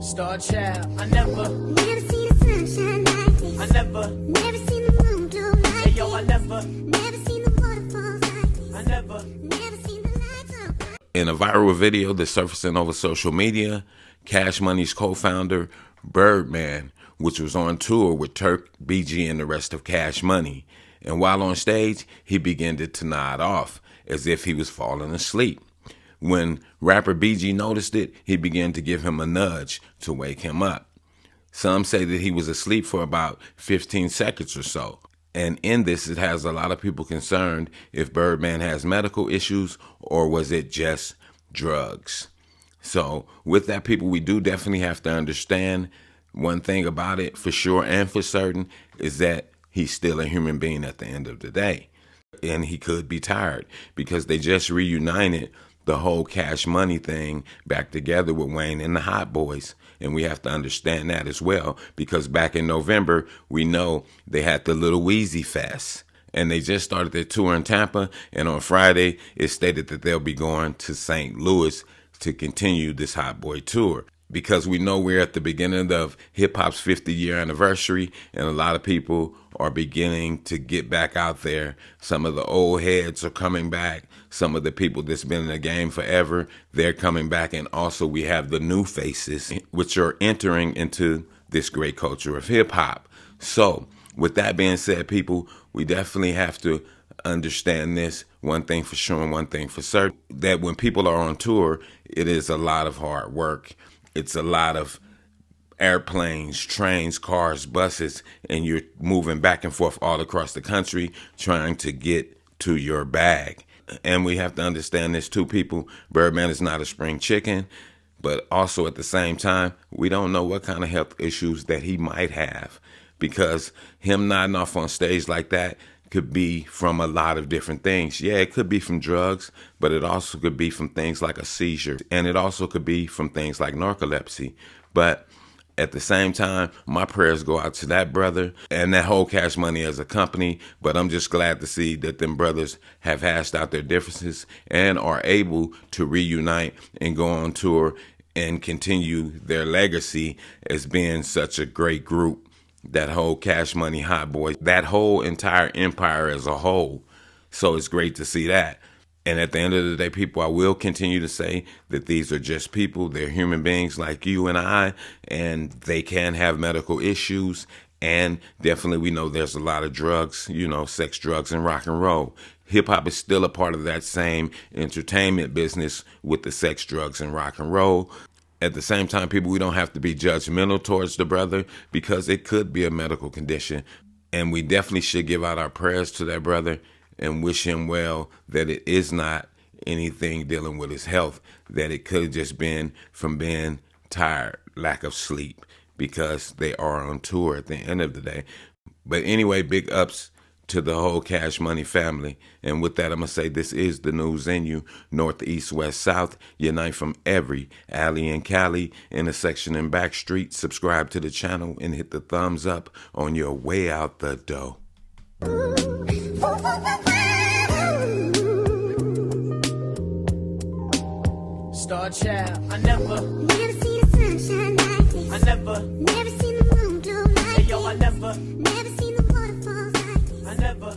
Star child, I never seen the sunshine like this. I never seen the moon glow like hey yo, I never seen the waterfalls like this. I never Seen the lights up. In a viral video that's surfacing over social media, Cash Money's co-founder, BIRDMAN, which was on tour with Turk, BG, and the rest of Cash Money. And while on stage, he began to nod off as if he was falling asleep. When rapper BG noticed it, he began to give him a nudge to wake him up. Some say that he was asleep for about 15 seconds or so. And in this, it has a lot of people concerned if BIRDMAN has medical issues or was it just drugs. So with that, people, we do definitely have to understand one thing about it for sure and for certain is that he's still a human being at the end of the day. And he could be tired because they just reunited the whole Cash Money thing back together with Wayne and the Hot Boys. And we have to understand that as well, because back in November, we know they had the Little Weezy Fest. And they just started their tour in Tampa. And on Friday, it stated that they'll be going to St. Louis to continue this Hot Boy tour. Because we know we're at the beginning of hip-hop's 50-year anniversary, and a lot of people are beginning to get back out there. Some of the old heads are coming back. Some of the people that's been in the game forever, they're coming back. And also we have the new faces, which are entering into this great culture of hip-hop. So with that being said, people, we definitely have to understand this, one thing for sure and one thing for certain, that when people are on tour, it is a lot of hard work. It's a lot of airplanes, trains, cars, buses, and you're moving back and forth all across the country trying to get to your bag. And we have to understand this too, people. BIRDMAN is not a spring chicken, but also at the same time, we don't know what kind of health issues that he might have, because him nodding off on stage like that could be from a lot of different things. Yeah, it could be from drugs, but it also could be from things like a seizure. And it also could be from things like narcolepsy. But at the same time, my prayers go out to that brother and that whole Cash Money as a company. But I'm just glad to see that them brothers have hashed out their differences and are able to reunite and go on tour and continue their legacy as being such a great group. That whole Cash Money, Hot Boys, that whole entire empire as a whole. So it's great to see that. And at the end of the day, people, I will continue to say that these are just people. They're human beings like you and I, and they can have medical issues. And definitely we know there's a lot of drugs, you know, sex, drugs, and rock and roll. Hip hop is still a part of that same entertainment business with the sex, drugs, and rock and roll. At the same time, people, we don't have to be judgmental towards the brother because it could be a medical condition. And we definitely should give out our prayers to that brother and wish him well, that it is not anything dealing with his health, that it could have just been from being tired, lack of sleep, because they are on tour at the end of the day. But anyway, big ups to the whole Cash Money family. And with that, I'm going to say this is the news in you. North, east, west, south. Unite from every alley and Cali, intersection and back street. Subscribe to the channel and hit the thumbs up on your way out the door. Star child, I never seen the sunshine like this. I never seen the moon glow like hey yo, I never seen the waterfalls like this. I never